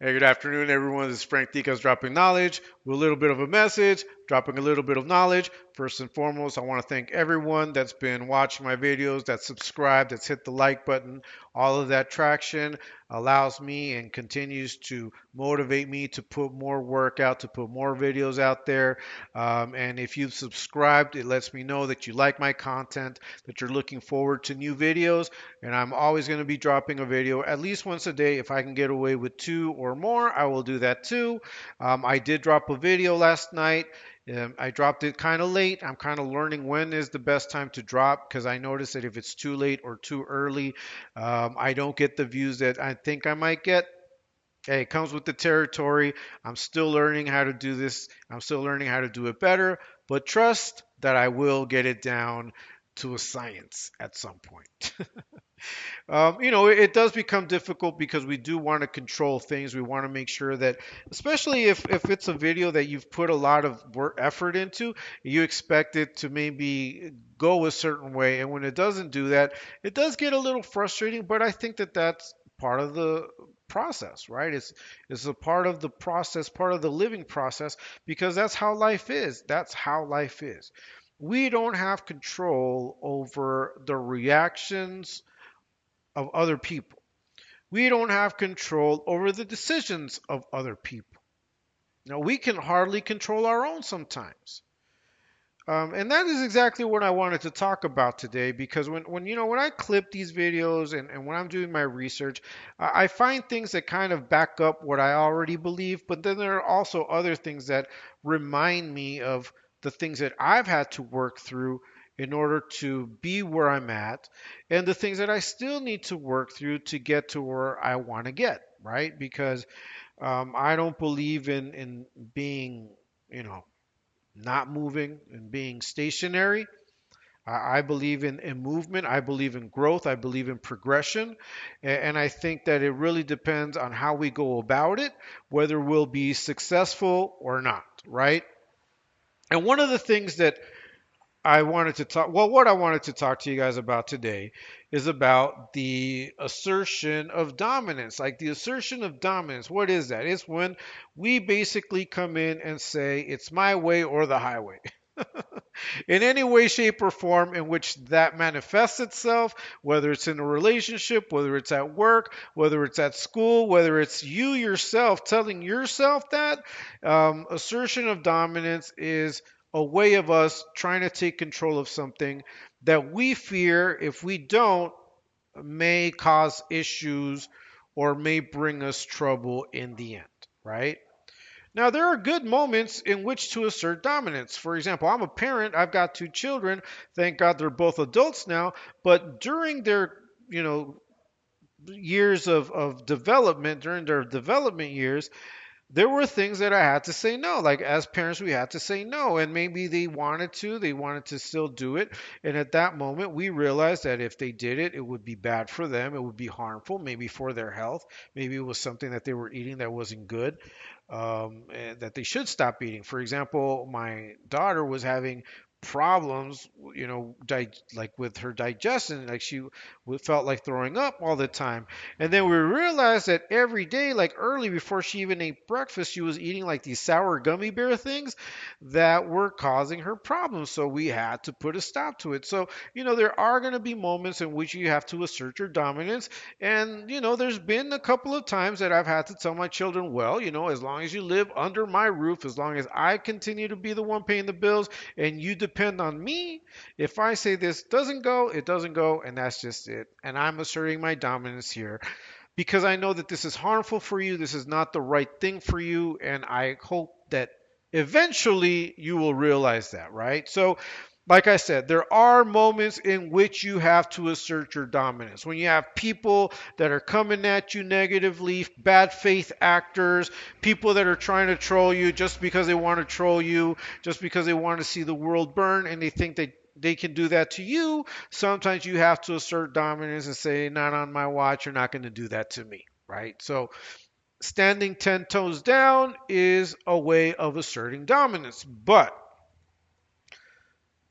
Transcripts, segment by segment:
Hey, good afternoon, everyone. This is Frank Ticas dropping knowledge with a little bit of a message, dropping a little bit of knowledge. First and foremost, I want to thank everyone that's been watching my videos, that's subscribed, that's hit the like button. All of that traction allows me and continues to motivate me to put more work out, to put more videos out there. And if you've subscribed, it lets me know that you like my content, that you're looking forward to new videos. And I'm always going to be dropping a video at least once a day. If I can get away with two or more, I will do that too. I did drop a video last night. I dropped it kind of late. I'm kind of learning when is the best time to drop because I noticed that if it's too late or too early, I don't get the views that I think I might get. Hey, it comes with the territory. I'm still learning how to do this. I'm still learning how to do it better, but trust that I will get it down to a science at some point. It does become difficult because we do want to control things. We want to make sure that, especially if it's a video that you've put a lot of work effort into, you expect it to maybe go a certain way. And when it doesn't do that, it does get a little frustrating, but I think that that's part of the process, right? It's a part of the process, part of the living process, because that's how life is. That's how life is. We don't have control over the reactions of other people. We don't have control over the decisions of other people. Now, we can hardly control our own sometimes. And that is exactly what I wanted to talk about today because when I clip these videos and when I'm doing my research, I find things that kind of back up what I already believe, but then there are also other things that remind me of the things that I've had to work through in order to be where I'm at and the things that I still need to work through to get to where I want to get, right? Because I don't believe in being, you know, not moving and being stationary. I believe in movement. I believe in growth. I believe in progression. And I think that it really depends on how we go about it, whether we'll be successful or not, right? And one of the things that what I wanted to talk to you guys about today is about the assertion of dominance. Like the assertion of dominance, what is that? It's when we basically come in and say, it's my way or the highway. In any way, shape, or form in which that manifests itself, whether it's in a relationship, whether it's at work, whether it's at school, whether it's you yourself telling yourself that, assertion of dominance is a way of us trying to take control of something that we fear if we don't may cause issues or may bring us trouble in the end, right? Now, there are good moments in which to assert dominance. For example, I'm a parent, I've got two children. Thank God they're both adults now. But during their, you know, years of development, during their development years, there were things that I had to say no. Like as parents, we had to say no. And maybe they wanted to still do it. And at that moment, we realized that if they did it, it would be bad for them. It would be harmful, maybe for their health. Maybe it was something that they were eating that wasn't good, and that they should stop eating. For example, my daughter was having problems, like with her digestion, like she felt like throwing up all the time. And then we realized that every day, like early before she even ate breakfast, she was eating like these sour gummy bear things that were causing her problems. So we had to put a stop to it. So, there are going to be moments in which you have to assert your dominance. And, there's been a couple of times that I've had to tell my children, well, as long as you live under my roof, as long as I continue to be the one paying the bills and you depend on me, if I say this doesn't go, it doesn't go, and that's just it. And I'm asserting my dominance here because I know that this is harmful for you. This is not the right thing for you. And I hope that eventually you will realize that, right? So, like I said, there are moments in which you have to assert your dominance. When you have people that are coming at you negatively, bad faith actors, people that are trying to troll you just because they want to troll you, just because they want to see the world burn and they think that they can do that to you, sometimes you have to assert dominance and say, not on my watch, you're not going to do that to me, right? So standing 10 toes down is a way of asserting dominance. But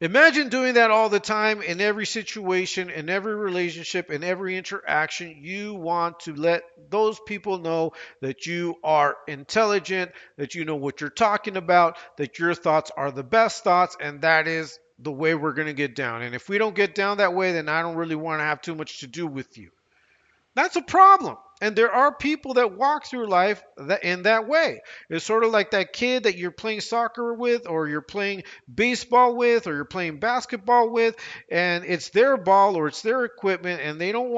Imagine doing that all the time in every situation, in every relationship, in every interaction. You want to let those people know that you are intelligent, that you know what you're talking about, that your thoughts are the best thoughts, and that is the way we're going to get down. And if we don't get down that way, then I don't really want to have too much to do with you. That's a problem. And there are people that walk through life in that way. It's sort of like that kid that you're playing soccer with, or you're playing baseball with, or you're playing basketball with, and it's their ball or it's their equipment, and they don't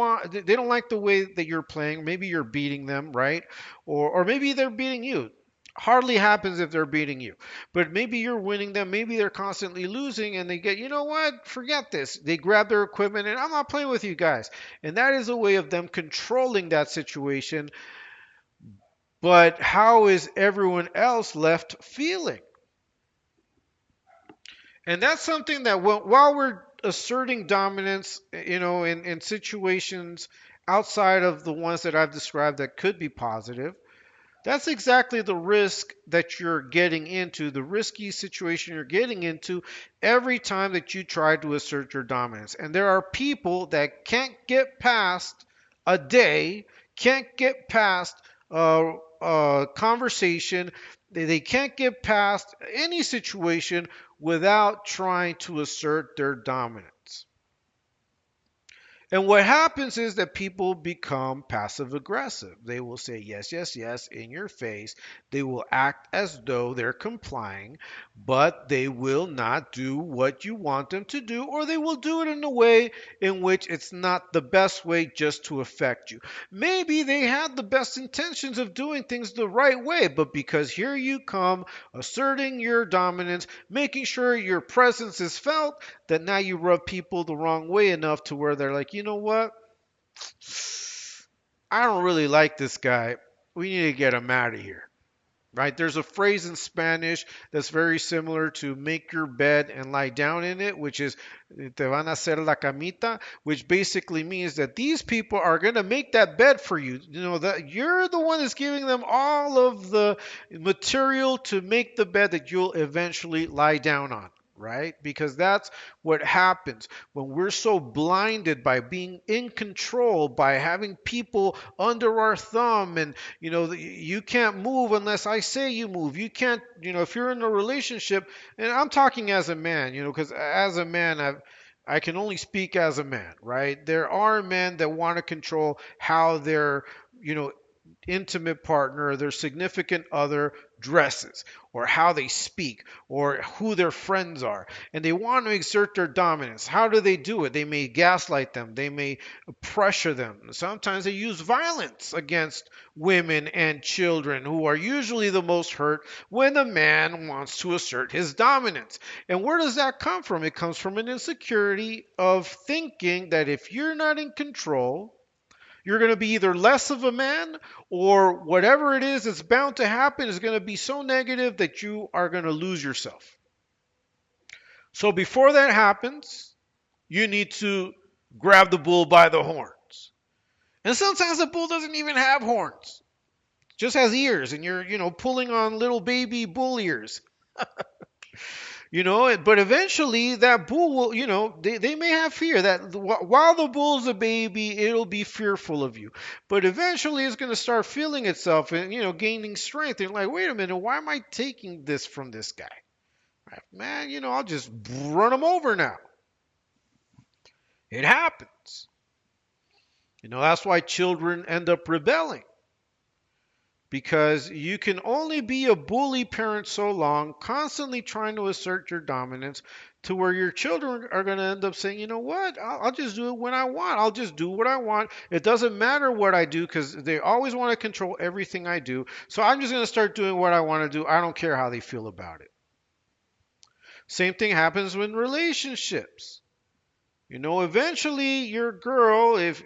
like the way that you're playing. Maybe you're beating them, right? Or maybe they're beating you. Hardly happens if they're beating you. But maybe you're winning them. Maybe they're constantly losing and they get, you know what? Forget this. They grab their equipment and I'm not playing with you guys. And that is a way of them controlling that situation. But how is everyone else left feeling? And that's something that while we're asserting dominance, in situations outside of the ones that I've described that could be positive, that's exactly the risk that you're getting into, the risky situation you're getting into every time that you try to assert your dominance. And there are people that can't get past a day, can't get past a conversation, they can't get past any situation without trying to assert their dominance. And what happens is that people become passive aggressive. They will say yes, yes, yes in your face. They will act as though they're complying, but they will not do what you want them to do, or they will do it in a way in which it's not the best way just to affect you. Maybe they had the best intentions of doing things the right way, but because here you come asserting your dominance, making sure your presence is felt, that now you rub people the wrong way enough to where they're like, you know what? I don't really like this guy. We need to get him out of here. Right? There's a phrase in Spanish that's very similar to make your bed and lie down in it, which is te van a hacer la camita, which basically means that these people are going to make that bed for you. You know, that you're the one that's giving them all of the material to make the bed that you'll eventually lie down on. Right? Because that's what happens when we're so blinded by being in control, by having people under our thumb, and you can't move unless I say you move. You can't, if you're in a relationship, and I'm talking as a man, because as a man, I can only speak as a man, right? There are men that want to control how their, you know, intimate partner, their significant other dresses, or how they speak, or who their friends are. And they want to exert their dominance. How do they do it? They may gaslight them, they may pressure them. Sometimes they use violence against women and children, who are usually the most hurt when a man wants to assert his dominance. And where does that come from? It comes from an insecurity of thinking that if you're not in control, you're going to be either less of a man, or whatever it is that's bound to happen is going to be so negative that you are going to lose yourself. So before that happens, you need to grab the bull by the horns. And sometimes the bull doesn't even have horns. It just has ears, and you're, pulling on little baby bull ears. But eventually that bull will, they may have fear that while the bull's a baby, it'll be fearful of you. But eventually it's going to start feeling itself and, gaining strength. And like, wait a minute, why am I taking this from this guy? Right, man, I'll just run him over now. It happens. That's why children end up rebelling. Because you can only be a bully parent so long, constantly trying to assert your dominance, to where your children are going to end up saying, you know what, I'll just do it when I want. I'll just do what I want. It doesn't matter what I do, because they always want to control everything I do. So I'm just going to start doing what I want to do. I don't care how they feel about it. Same thing happens with relationships. Eventually your girl, if,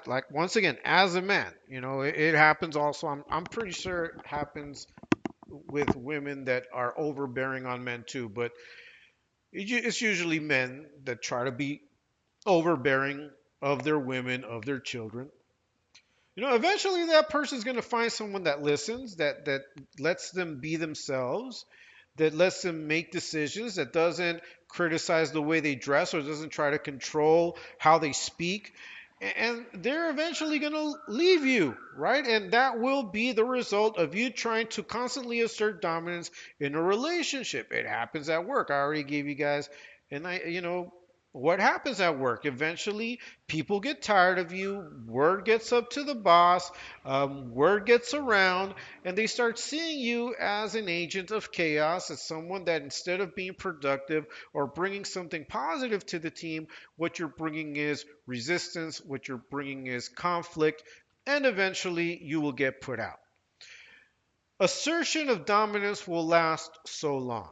like once again, as a man, it happens also. I'm pretty sure it happens with women that are overbearing on men too, but it's usually men that try to be overbearing of their women, of their children. Eventually that person's going to find someone that listens, that lets them be themselves, that lets them make decisions, that doesn't criticize the way they dress or doesn't try to control how they speak. And they're eventually going to leave you, right? And that will be the result of you trying to constantly assert dominance in a relationship. It happens at work. I already gave you guys, and what happens at work? Eventually, people get tired of you. Word gets up to the boss. Word gets around, and they start seeing you as an agent of chaos, as someone that instead of being productive or bringing something positive to the team, what you're bringing is resistance, what you're bringing is conflict, and eventually you will get put out. Assertion of dominance will last so long.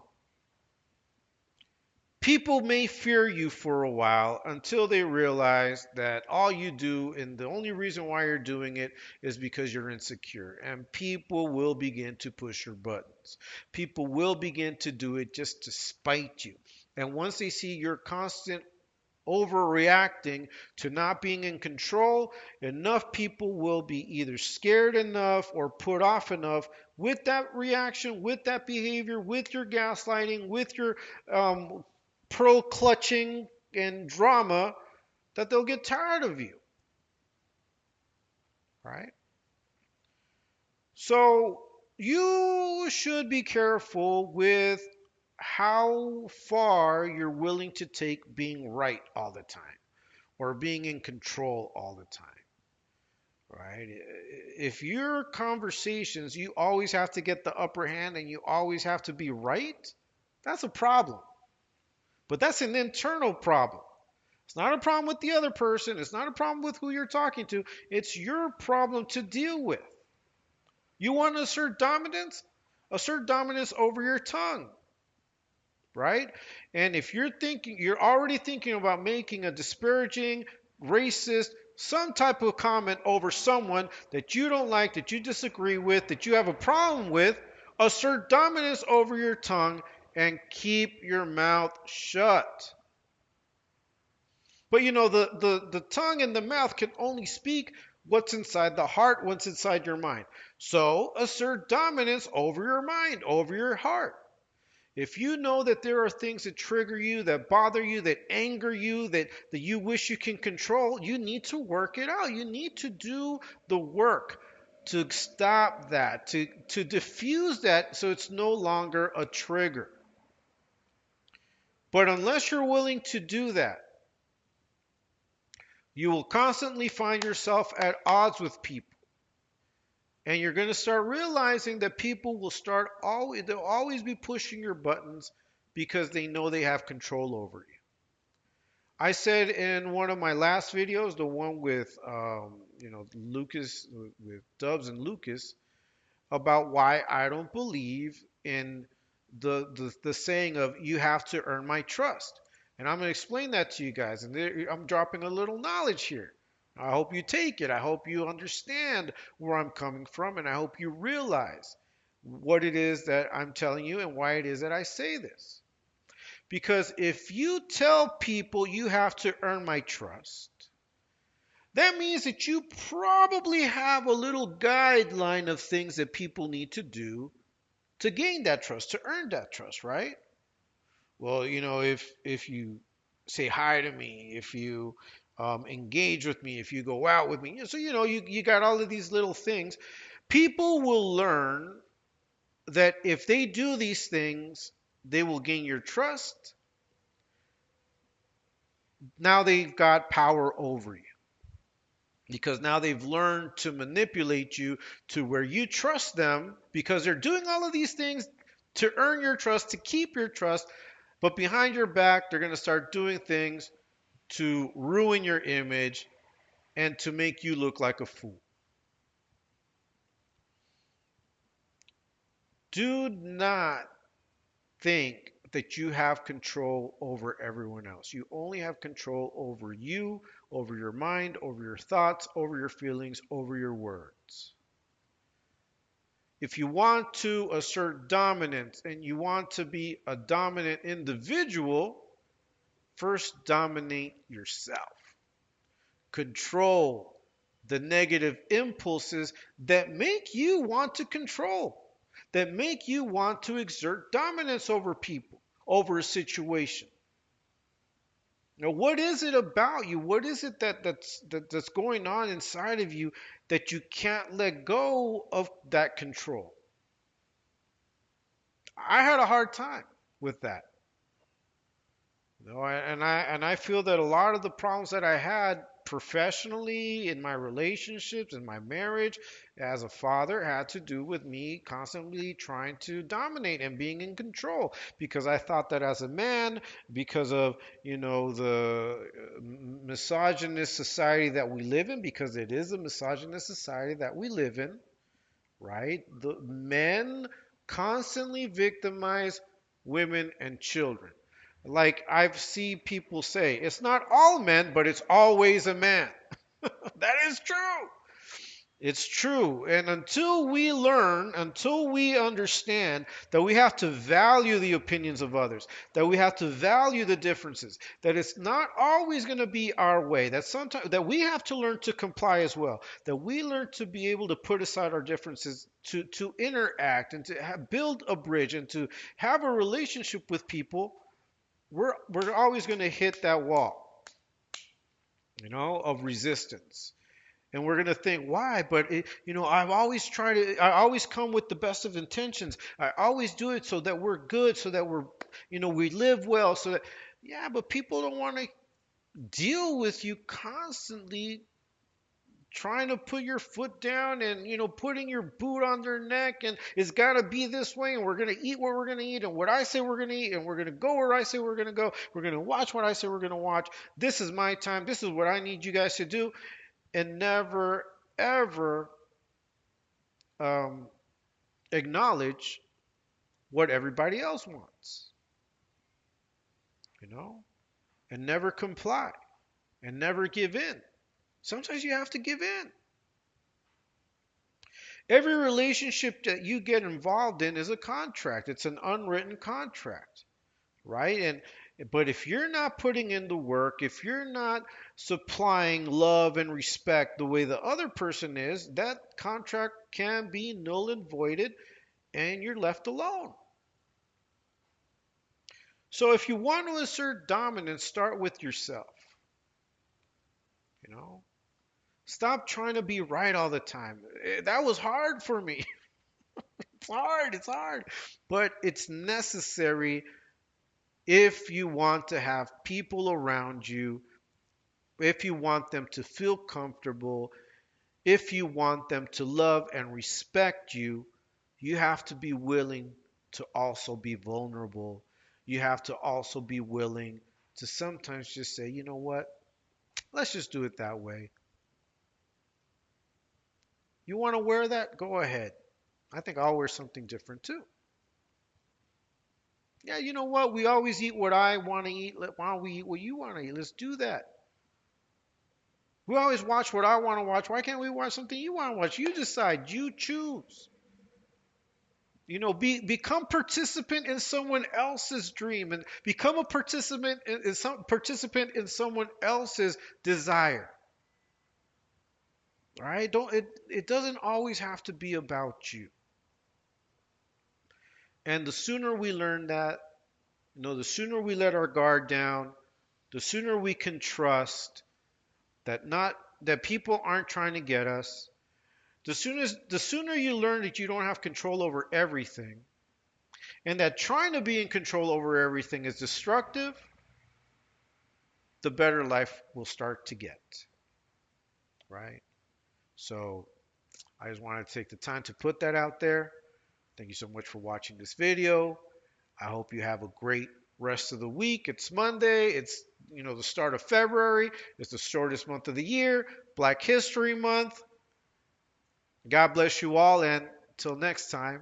People may fear you for a while until they realize that all you do and the only reason why you're doing it is because you're insecure. And people will begin to push your buttons. People will begin to do it just to spite you. And once they see your constant overreacting to not being in control, enough people will be either scared enough or put off enough with that reaction, with that behavior, with your gaslighting, with your pearl clutching and drama, that they'll get tired of you, right? So you should be careful with how far you're willing to take being right all the time or being in control all the time, right? If your conversations, you always have to get the upper hand and you always have to be right, that's a problem. But that's an internal problem. It's not a problem with the other person. It's not a problem with who you're talking to. It's your problem to deal with. You want to assert dominance? Assert dominance over your tongue, right? And if you're already thinking about making a disparaging, racist, some type of comment over someone that you don't like, that you disagree with, that you have a problem with, assert dominance over your tongue and keep your mouth shut. But the tongue and the mouth can only speak what's inside the heart, what's inside your mind. So assert dominance over your mind, over your heart. If you know that there are things that trigger you, that bother you, that anger you, that you wish you can control, you need to work it out. You need to do the work to stop that, to diffuse that so it's no longer a trigger. But unless you're willing to do that, you will constantly find yourself at odds with people. And you're going to start realizing that people will they'll always be pushing your buttons because they know they have control over you. I said in one of my last videos, the one with, Lucas, with Dubs and Lucas, about why I don't believe in the saying of you have to earn my trust. And I'm going to explain that to you guys. And I'm dropping a little knowledge here. I hope you take it. I hope you understand where I'm coming from. And I hope you realize what it is that I'm telling you and why it is that I say this. Because if you tell people you have to earn my trust, that means that you probably have a little guideline of things that people need to do to gain that trust, to earn that trust, right? Well, if you say hi to me, if you engage with me, if you go out with me, so you got all of these little things. People will learn that if they do these things, they will gain your trust. Now they've got power over you. Because now they've learned to manipulate you to where you trust them because they're doing all of these things to earn your trust, to keep your trust. But behind your back, they're going to start doing things to ruin your image and to make you look like a fool. Do not think that you have control over everyone else. You only have control over you, over your mind, over your thoughts, over your feelings, over your words. If you want to assert dominance and you want to be a dominant individual, first dominate yourself. Control the negative impulses that make you want to control, that make you want to exert dominance over people, over a situation. Now, what is it about you? What is it that's going on inside of you that you can't let go of that control? I had a hard time with that. And I feel that a lot of the problems that I had professionally in my relationships, in my marriage, as a father, had to do with me constantly trying to dominate and being in control. Because I thought that as a man, because of the misogynist society that we live in, because it is a misogynist society that we live in, right? The men constantly victimize women and children. Like I've seen people say, it's not all men, but it's always a man. That is true. It's true. And until we learn, until we understand that we have to value the opinions of others, that we have to value the differences, that it's not always going to be our way, that sometimes that we have to learn to comply as well, that we learn to be able to put aside our differences to interact and to build a bridge and to have a relationship with people, we're always going to hit that wall, of resistance. And we're going to think, why? But, I always come with the best of intentions. I always do it so that we're good, so that we live well, so that, yeah, but people don't want to deal with you constantly trying to put your foot down and, putting your boot on their neck. And it's got to be this way. And we're going to eat what we're going to eat and what I say we're going to eat. And we're going to go where I say we're going to go. We're going to watch what I say we're going to watch. This is my time. This is what I need you guys to do. And never, ever um, acknowledge what everybody else wants, and never comply and never give in. Sometimes you have to give in. Every relationship that you get involved in is a contract. It's an unwritten contract, right? But if you're not putting in the work, if you're not supplying love and respect the way the other person is, that contract can be null and voided and you're left alone. So if you want to assert dominance, start with yourself. Stop trying to be right all the time. That was hard for me. It's hard. But it's necessary if you want to have people around you, if you want them to feel comfortable, if you want them to love and respect you, you have to be willing to also be vulnerable. You have to also be willing to sometimes just say, you know what? Let's just do it that way. You want to wear that? Go ahead. I think I'll wear something different too. Yeah, you know what? We always eat what I want to eat. Why don't we eat what you want to eat? Let's do that. We always watch what I want to watch. Why can't we watch something you want to watch? You decide. You choose. Become participant in someone else's dream and become a participant in someone else's desire. All right? It doesn't always have to be about you. And the sooner we learn that, the sooner we let our guard down, the sooner we can trust that people aren't trying to get us. The sooner you learn that you don't have control over everything, and that trying to be in control over everything is destructive, the better life will start to get. Right? So I just wanted to take the time to put that out there. Thank you so much for watching this video. I hope you have a great rest of the week. It's Monday. It's the start of February. It's the shortest month of the year. Black History Month. God bless you all, and until next time.